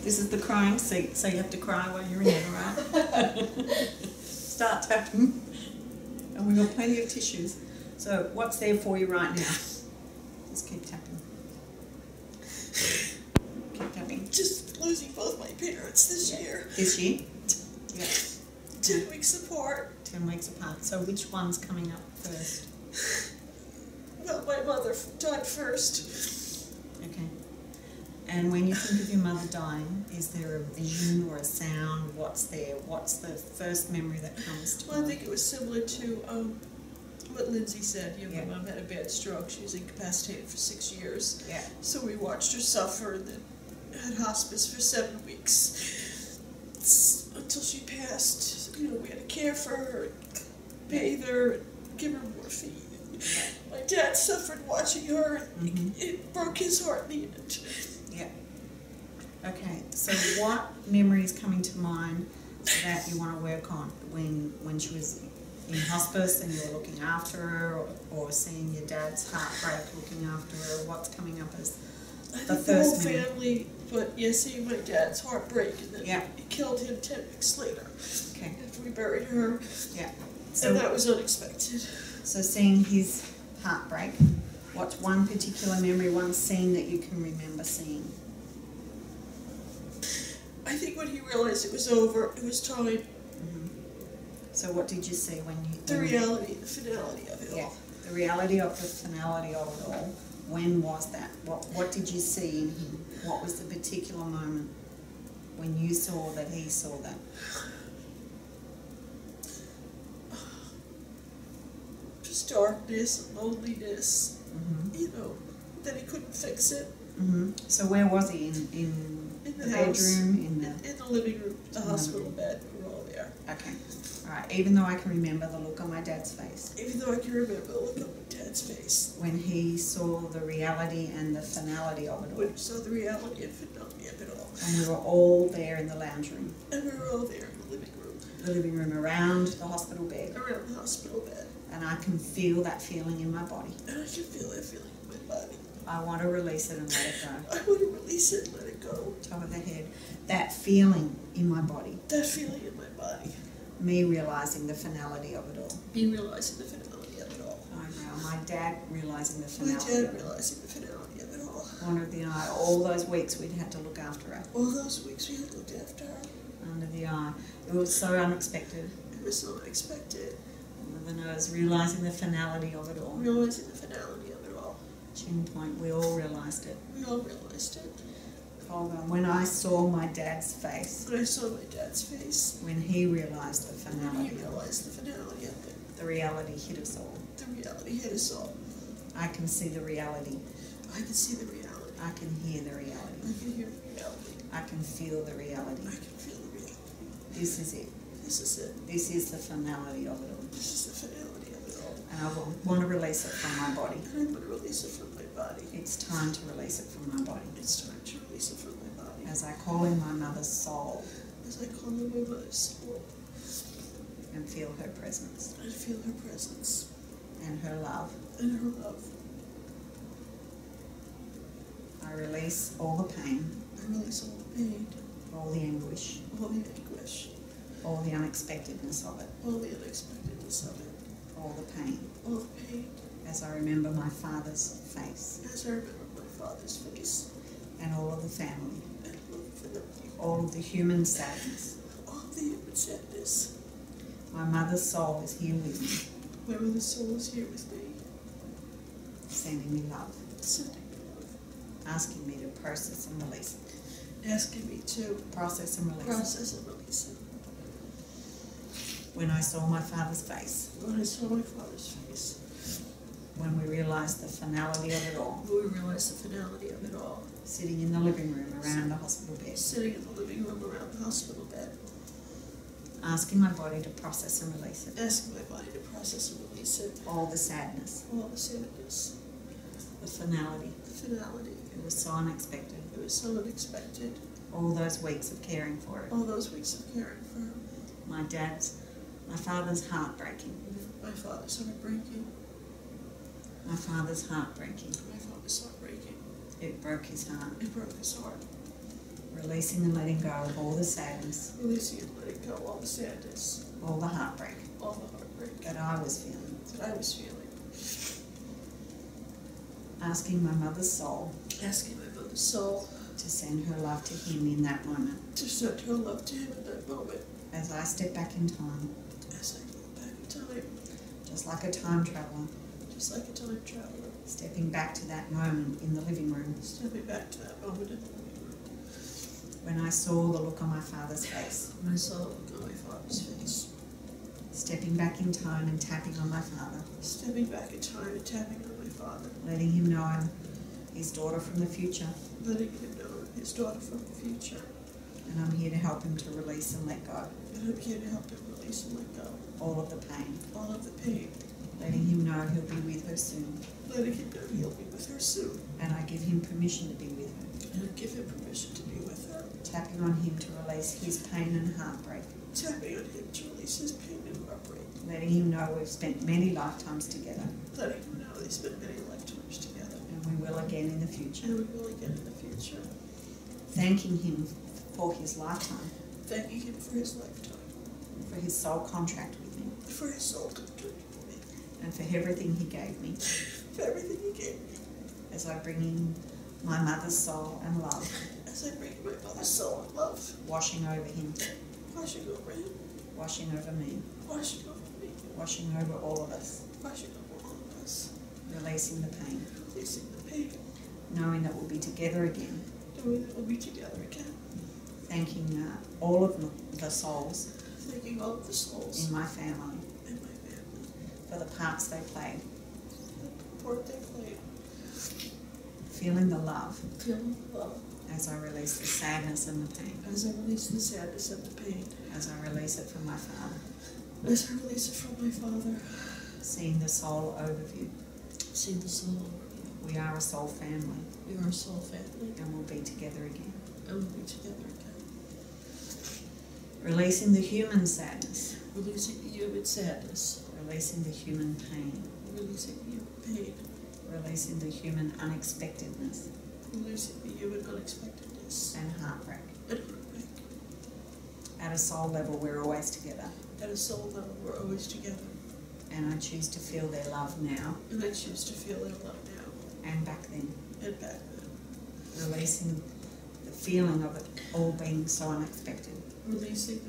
This is the crying seat, so you have to cry while you're in it, alright? Start tapping. And we've got plenty of tissues. So what's there for you right now? Just keep tapping. Keep tapping. Just losing both my parents this year. This year? Yeah. 10 weeks apart. 10 weeks apart. So which one's coming up first? Well, my mother died first. Okay. And when you think of your mother dying, is there a vision or a sound? What's there? What's the first memory that comes to Well, I mind? think it was similar to what Lindsay said. You know, Yeah. my mom had a bad stroke. She was incapacitated for 6 years. Yeah. So we watched her suffer and then had hospice for 7 weeks until she passed. You know, we had to care for her, bathe her, give her morphine. My dad suffered watching her. Mm-hmm. It broke his heart in the end. Yeah. Okay, so what memory is coming to mind that you want to work on when she was in hospice and you were looking after her, or seeing your dad's heartbreak looking after her? What's coming up as the The whole first memory? family, but yeah, seeing my dad's heartbreak, and then Yeah. it killed him 10 weeks later Okay, after we buried her, yeah. and So, that was unexpected. so seeing his heartbreak, what's one particular memory, one scene that you can remember seeing? I think when he realized it was over, it was time, Mm-hmm. So what did you see when you... the reality, the finality of it Yeah, all. the reality of the finality of it all. When was that? What did you see in him? What was the particular moment when you saw that he saw that? Just darkness, and loneliness, Mm-hmm. you know, that he couldn't fix it. Mm-hmm. So where was he? In In the the house. bedroom? In the... In the living room, the In the hospital living bed, we were all there. Okay. All right. Even though I can remember the look on my dad's face Even though I can remember the look on my dad's face, when he saw the reality and the finality of it all. when he saw the reality and finality of it all. And we were all there in the lounge room, And we were all there in the living room, around the hospital bed. around the hospital bed. And I can feel that feeling in my body. And I can feel that feeling in my body. I want to release it and let it go. I want to release it and let it go. Top of the head. That feeling in my body. That feeling in my body. Me realizing the finality of it all. Me realizing the finality of it all. My dad realizing the My finality dad of it all. realizing the finality of it all. Under the eye. All those weeks we'd had to look after her. All those weeks we had looked after her. Under the eye. It was so unexpected. It was so unexpected. Under the nose. Realizing the finality of it all. Realizing the finality of it all. Chin point. We all realized it. We all realized it. Hold on. When I saw my dad's face, When I saw my dad's face, when he realized the when finality he of it, realized the finality of it, the reality hit us all. the reality hit us all. I can see the reality. I can see the reality. I can hear the reality. I can hear the reality. I can feel the reality. I can feel the reality. This is it. This is it. This is the finality of it all. This is the finality of it all. And I want to release it from my body. And I'm going to release it from my body. It's time to release it from my body. It's time to release it from my body. As I call in my mother's soul As I call on my mother's soul and feel her presence and feel her presence and her love. and her love. I release all the pain, I release all the pain, all the anguish, all the anguish, all the unexpectedness of it, all the unexpectedness of it, all the pain. all the pain, As I remember my father's face as I remember my father's face and all of the family, and love for them, all of the human sadness. all the human sadness. My mother's soul is here with me, My mother's soul is here with me, sending me love, sending me love, asking me to process and release it. asking me to Process and release it. process and release it. When I saw my father's face, When I saw my father's face, when we realized the finality of it all, when we realized the finality of it all, sitting in the living room around the hospital bed, sitting in the living room around the hospital bed, asking my body to process and release it. asking my body to process and release it, All the sadness, all the sadness, the finality. the finality. It was so unexpected. It was so unexpected. All those weeks of caring for it. All those weeks of caring for her. My father's heartbreaking. My father's heartbreaking. My father's heartbreaking. My father's heartbreaking. It broke his heart. It broke his heart. Releasing and letting go of all the sadness, Releasing and letting go all the sadness, all the heartbreak all the heartbreak that I was feeling. that I was feeling. Asking my mother's soul Asking my mother's soul to send her love to him in that moment. to send her love to him in that moment. As I step back in time, As I go back in time, just like a time traveller, just like a time traveler, stepping back to that moment in the living room stepping back to that moment in the living room. when I saw the look on my father's face. When I saw the look on my father's face. Stepping back in time and tapping on my father, Stepping back in time and tapping on my father. letting him know I'm his daughter from the future, Letting him know I'm his daughter from the future. and I'm here to help him to release and let go And I'm here to help him release and let go all of the pain, all of the pain. letting him know he'll be with her soon, Letting him know he'll be with her soon. and I give him permission to be with her, And I give him permission to be with her. tapping on him to release his pain and heartbreak, Tapping on him to release his pain and heartbreak. letting him know we've spent many lifetimes together, Letting him know they spent many lifetimes together. and we will again in the future. And we will again in the future. Thanking him for his lifetime, Thanking him for his lifetime. for his soul contract with me, For his soul contract with me. and for everything he gave me, For everything he gave me. as I bring in my mother's soul and love, As I bring my mother's soul and love. washing over him, Washing over him. washing over me, Washing over me. washing over all of us, Washing over all of us. releasing the pain, Releasing the pain. knowing that we'll be together again, Knowing that we'll be together again. thanking all of the souls Thanking all of the souls in my family in my family for the parts they played, for the part they played. feeling the love Feeling the love as I release the sadness and the pain, as I release the sadness and the pain. as I release it from my father, As I release it from my father. seeing the soul overview. Seeing the soul overview. We are a soul family, We are a soul family. and we'll be together again. And we'll be together again. Releasing the human sadness, Releasing the human sadness. releasing the human pain, Releasing the human pain. releasing the human unexpectedness Releasing the human unexpectedness and heartbreak. and heartbreak. At a soul level, we're always together, At a soul level, we're always together. and I choose to feel their love now And I choose to feel their love now and back then, and back then. releasing the feeling of it all being so unexpected. Releasing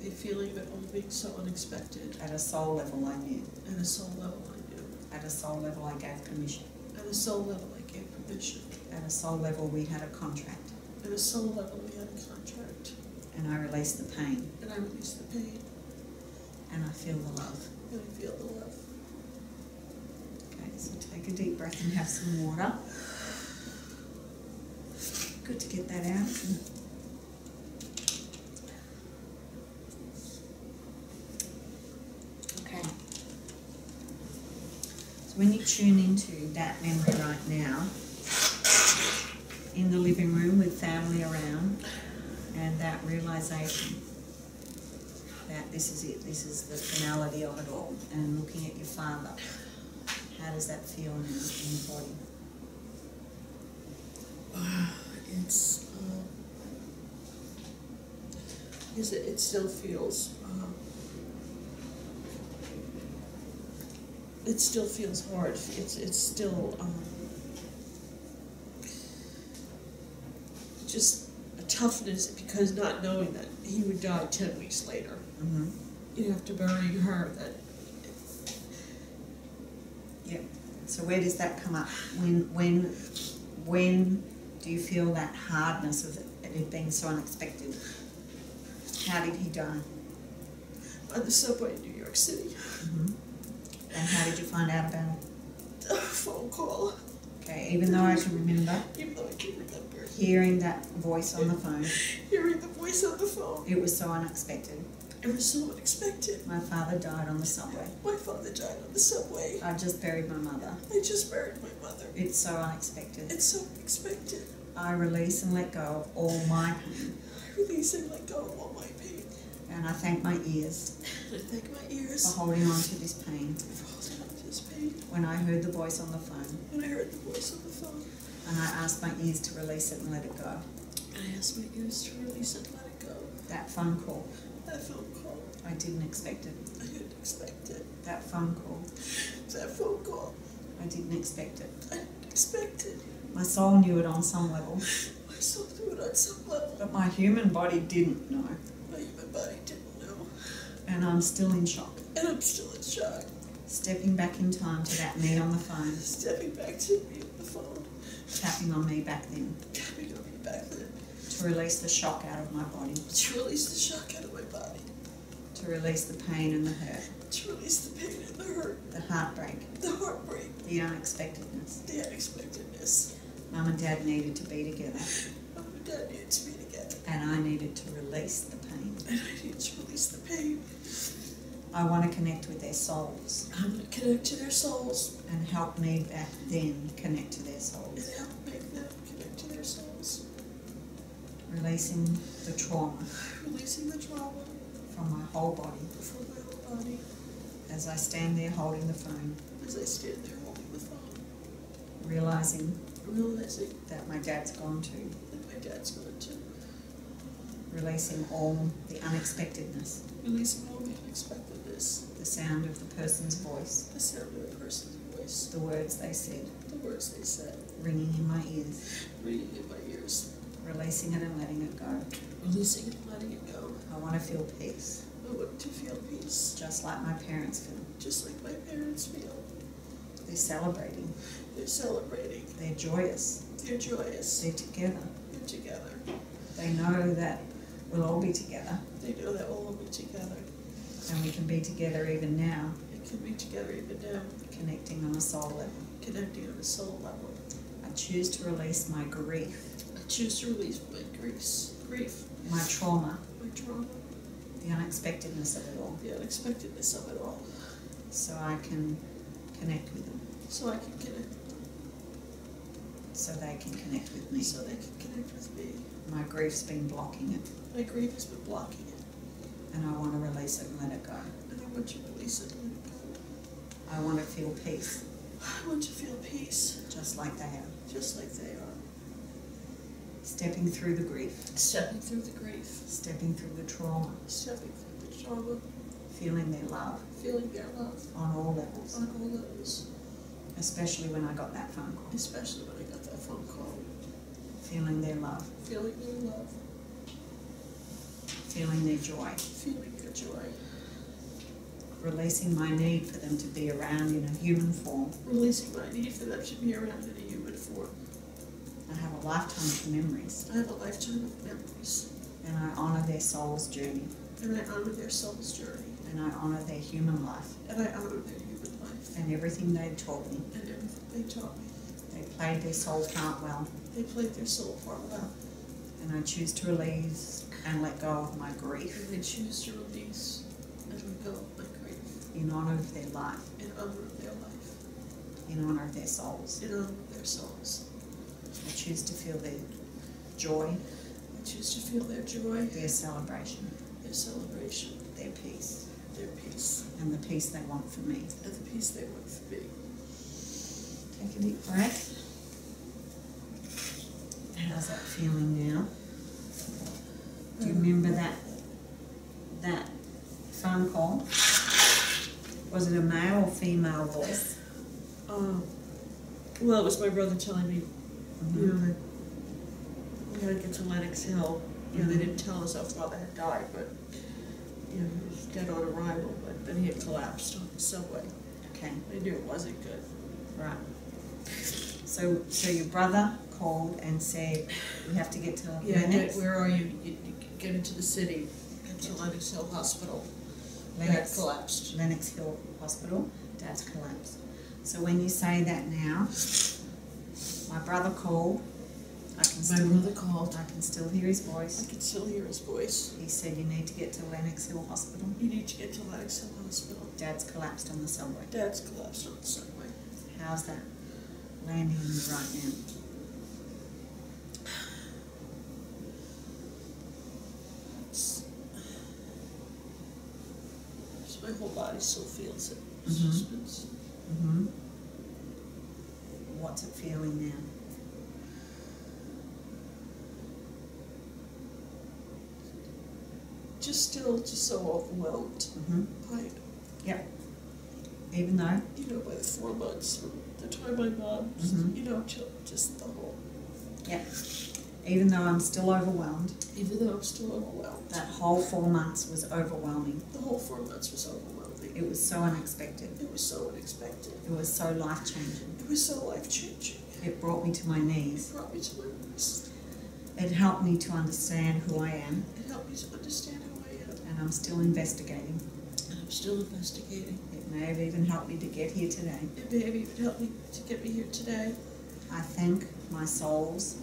the feeling of it all being so unexpected. At a soul level, I knew. At a soul level, I knew. At a soul level, I gave permission. At a soul level, I gave permission. At a soul level, we had a contract, At a soul level, we had a contract. and I released the pain, And I released the pain. and I feel the love. And I feel the love. Okay, so take a deep breath and have some water. Good to get that out. Okay. So when you tune into that memory right now, in the living room with family around, and that realization that this is it, this is the finality of it all, and looking at your father, how does that feel in your body? It's, because it still feels, it still feels hard. It's still, just a toughness because not knowing that he would die 10 weeks later. Mm-hmm. You have to bury her. That Yeah. So where does that come up? When do you feel that hardness of it being so unexpected? How did he die? on the subway in New York City. Mm-hmm. And how did you find out about it? A phone call. Okay, even though I can remember Even though I can remember hearing that voice on the phone, hearing the voice on the phone. it was so unexpected. It was so unexpected. My father died on the subway. My father died on the subway. I just buried my mother. I just buried my mother. It's so unexpected. It's so unexpected. I release and let go of all my pain. I release and let go of all my pain. And I thank my ears And I thank my for ears holding on to this pain. for holding on to this pain. When I heard the voice on the phone, When I heard the voice on the phone, and I asked my ears to release it and let it go. I asked my ears to release and let it go. That phone call. That phone call. I didn't expect it. I didn't expect it. That phone call. That phone call. I didn't expect it. I didn't expect it. My soul knew it on some level, My soul knew it on some level. but my human body didn't know. My human body didn't know. And I'm still in shock. And I'm still in shock. Stepping back in time to that me on the phone, Stepping back to me on the phone. tapping on me back then, Tapping on me back then. to release the shock out of my body, To release the shock out of my body. to release the pain and the hurt, To release the pain and the hurt. the heartbreak, The heartbreak. the unexpectedness. The unexpectedness. Mum and Dad needed to be together, Mom and Dad needed to be together. and I needed to release the pain. And I needed to release the pain. I want to connect with their souls I'm going to connect to their souls. and help me back then connect to their And souls. help make them connect to their souls. Releasing the trauma Releasing the trauma from my whole body from my whole body. as I stand there holding the phone, As I stand there holding the phone. realizing Realizing that my dad's gone too, that my dad's going to. releasing all the unexpectedness, Releasing all the unexpectedness. the sound of the person's voice, The sound of the person's voice. the words they said, The words they said. ringing in my ears, Ringing in my ears. releasing it and letting it go. Releasing it and letting it go. I want to feel peace, I want to feel peace. just like my parents feel. Just like my parents feel. They're celebrating, They're celebrating. they're joyous, They're joyous. they're together. They're together. They know that we'll all be together, They know that we'll all be together. and we can be together even now, It can be together even now. connecting on a soul level. Connecting on a soul level. I choose to release my grief, I choose to release my grief, my trauma, my trauma, the unexpectedness of it all, the unexpectedness of it all, so I can connect with them, so I can connect, so they can connect with me. so they can connect with me. My grief's been blocking it, My grief has been blocking it, and I want to release it and let it go. and I want to release it and let it go. I want to feel peace, I want to feel peace, just like they have. just like they are. Stepping through the grief, Stepping through the grief, stepping through the trauma, stepping through the trauma, feeling their love feeling their love on all levels, on all levels, especially when I got that phone call. especially when I got that phone call. Feeling their love, Feeling their love, feeling their joy, feeling their joy, releasing my need for them to be around in a human form. releasing my need for them to be around in a human form. I have a lifetime of memories, I have a lifetime of memories, and I honour their soul's journey, and I honor their soul's journey, and I honour their human life, and I honor their human life, and everything they've taught me. and everything they taught me. They played their soul part well, They played their soul part well, and I choose to release and let go of my grief and they choose to release and let go of my grief in honour of their life, in honor of their life, in honour of their souls. in honor of their souls. I choose to feel their joy, I choose to feel their joy, their celebration, their celebration, their peace, their peace, and the peace they want for me. and the peace they want for me. Take a deep breath. How's that feeling now? Do you remember that phone call? Was it a male or female voice? Well, it was my brother telling me, Mhm. you know, that we had to get to Lenox Hill. You know, they Mhm. didn't tell us our father had died, but, you know, he was dead on arrival, but then he had collapsed on the subway. Okay, I knew it wasn't good. right. So your brother called and said, we have to get to Yeah, Lennox. where are you? You get into the city, get to Lenox Hill Hospital. Dad Lennox, collapsed. Lennox Hill Hospital. Dad's collapsed. So when you say that now, my brother called. I can My still brother called. I can still hear his I voice. could still hear his voice. He said you need to get to Lennox Hill Hospital. You need to get to Lenox Hill Hospital. Dad's collapsed on the subway. Dad's collapsed on the subway. How's that landing on you right now? So my whole body still feels it. Mhm. It's- Mm-hmm. What's it feeling now? just still just so overwhelmed by, Yep. Even though, by the 4 months from the time my mom, just the whole, even though I'm still overwhelmed, even though I'm still overwhelmed, that whole 4 months was overwhelming. the whole 4 months was overwhelming. It was so unexpected. It was so unexpected. It was so life-changing. It was so life-changing. It brought me to my knees. It brought me to my knees. It helped me to understand who I am, It helped me to understand who I am. and I'm still investigating. And I'm still investigating. It may have even helped me to get here today. It may have even helped me to get me here today. I thank my souls,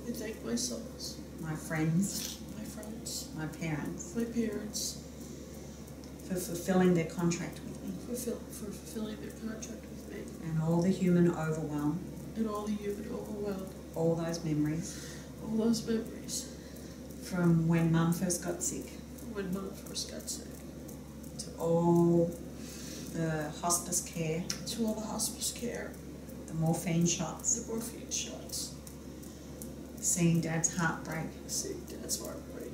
I thank my souls, my friends, my friends, my parents, my parents, for fulfilling their contract with me, for fulfilling their contract with me, and all the human overwhelm, and all the human overwhelm, all those memories all those memories from when Mum first got sick, from when Mom first got sick, to all the hospice care, to all the hospice care, the morphine shots, the morphine shots, seeing Dad's heart break, seeing Dad's heart break,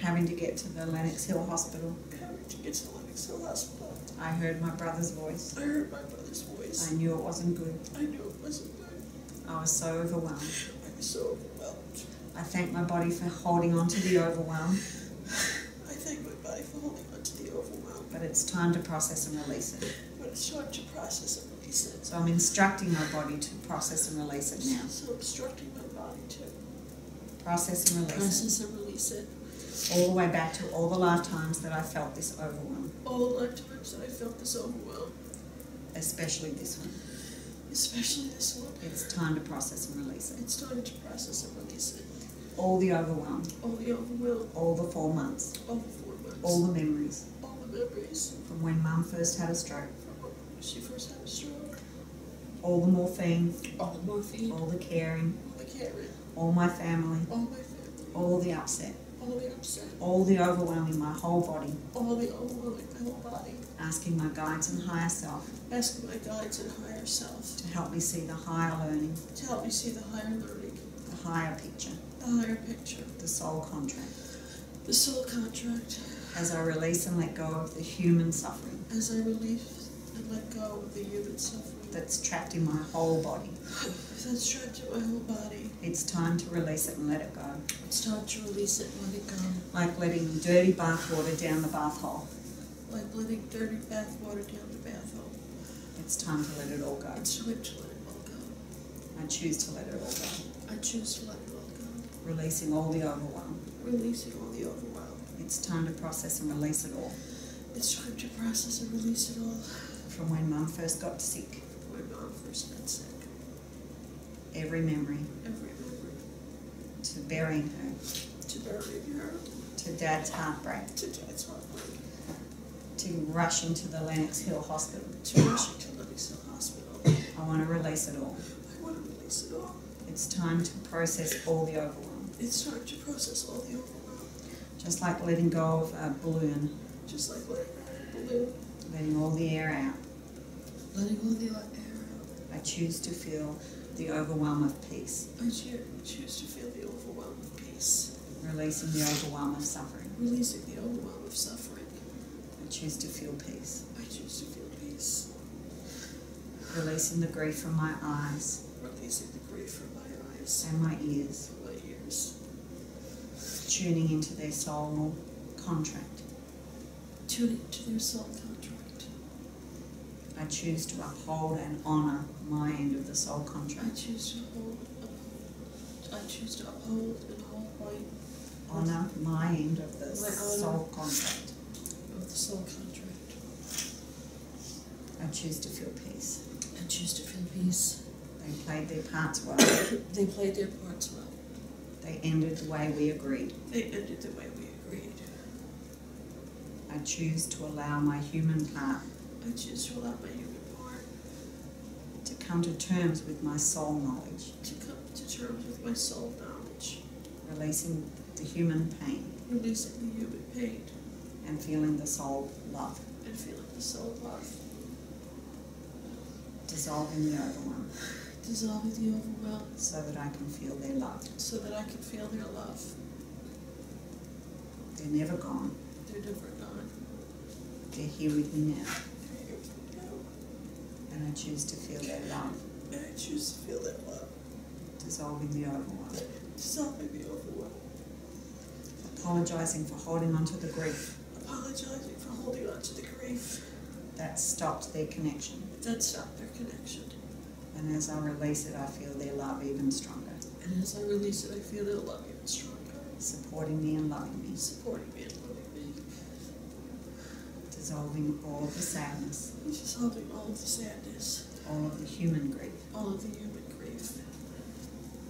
having to get to the Lennox Hill Hospital. having to get to the Lennox Hill Hospital. I heard my brother's voice. I heard my brother's voice. I knew it wasn't good. I knew it wasn't good. I was so overwhelmed. I was so overwhelmed. I thank my body for holding on to the overwhelm, I thank my body for holding on to the overwhelm. but it's time to process and release it. But it's time to process and release it. So I'm instructing my body to process and release it now. So I'm instructing my body to Process and release process and release it. it. All the way back to all the lifetimes that I felt this overwhelm, All the lifetimes that I felt this overwhelm, especially this one. especially this one. It's time to process and release it. It's time to process and release it. All the overwhelm, All the overwhelm, all the 4 months, all the 4 months, all the memories all the memories from when Mum first had a stroke, from when she first had a stroke, all the morphine, all the morphine, all the caring, all the caring, all my family, all my family, all the upset, all the upset, all the overwhelming my whole body, all the overwhelming my whole body, asking my guides and higher self asking my guides and higher self to help me see the higher learning, to help me see the higher learning, the higher picture, the higher picture, the soul contract, the soul contract, as I release and let go of the human suffering as I release and let go of the human suffering that's trapped in my whole body. that's trapped in my whole body. It's time to release it and let it go. It's time to release it and let it go. Like letting dirty bath water down the bath hole. Like letting dirty bath water down the bath hole. It's time to let it all go. It's time to let it all go. I choose to let it all go. I choose to let it all go. Releasing all the overwhelm. Releasing all the overwhelm. It's time to process and release it all. It's time to process and release it all. From when Mum first got sick. When Mom first got sick. Every memory. Every memory. To burying her. To burying her. To Dad's heartbreak. To Dad's heartbreak. To rushing to the Lennox Hill Hospital. To rushing to Lennox Hill Hospital. I want to release it all. I want to release it all. It's time to process all the overwhelm. It's time to process all the overwhelm. Just like letting go of a balloon. Just like letting go of a balloon. Letting all the air out. Letting all the air out. I choose to feel the overwhelm of peace. I choose to feel the overwhelm of peace. Releasing the overwhelm of suffering. Releasing the overwhelm of suffering. I choose to feel peace. I choose to feel peace. Releasing the grief from my eyes. Releasing the grief from my eyes. And my ears. From my ears. Tuning into their soul contract. Tuning to their soul contract. I choose to uphold and honour my end of the soul I contract. choose to uphold and hold my Honour my end of the My honor. soul contract. of the soul contract. I choose to feel peace. I choose to feel peace. They played their parts well. They played their parts well. They ended the way we agreed. They ended the way we agreed. I choose to allow my human part I choose to allow my human part to come to terms with my soul knowledge, to come to terms with my soul knowledge, releasing the human pain releasing the human pain, and feeling the soul love, and feeling the soul love, dissolving the overwhelm dissolving the overwhelm, so that I can feel their love. so that I can feel their love. The They're never gone. They're never gone. They're here with me now. They're here with me now. And I choose to feel their love. And I choose to feel that love. Dissolving the overwhelm. Dissolving the overwhelm. Apologising for holding on to the grief. Apologising for holding on to the grief. That stopped their connection. That stopped their connection. And as I release it, I feel their love even stronger. And as I release it, I feel their love even stronger. Supporting me and loving me. Supporting me and loving me. Dissolving all of the sadness. Dissolving all of the sadness. All of the human grief. All of the human grief.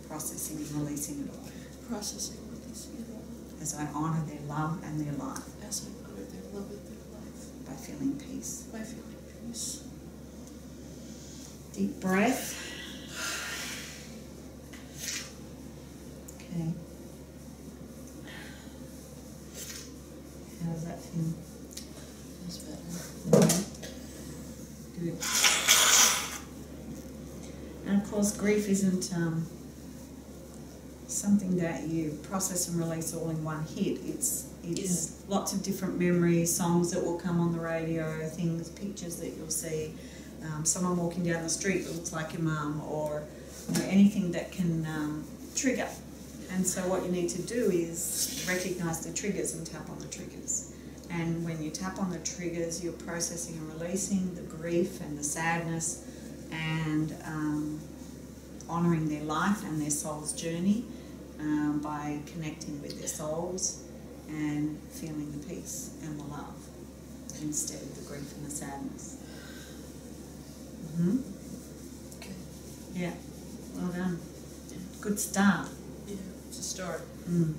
Processing and releasing it all. Processing and releasing it all. As I honour their love and their life. As I honor their love and their life. By feeling peace. By feeling peace. Deep breath. Okay. How does that feel? Feels better. Good. And of course, grief isn't something that you process and release all in one hit. It's lots of different memories, songs that will come on the radio, things, pictures that you'll see, someone walking down the street that looks like your mum, or anything that can trigger. And so what you need to do is recognise the triggers and tap on the triggers. And when you tap on the triggers, you're processing and releasing the grief and the sadness and honouring their life and their soul's journey by connecting with their souls and feeling the peace and the love instead of the grief and the sadness. Okay. Yeah, well done. Good start. Yeah, it's a start. Mm.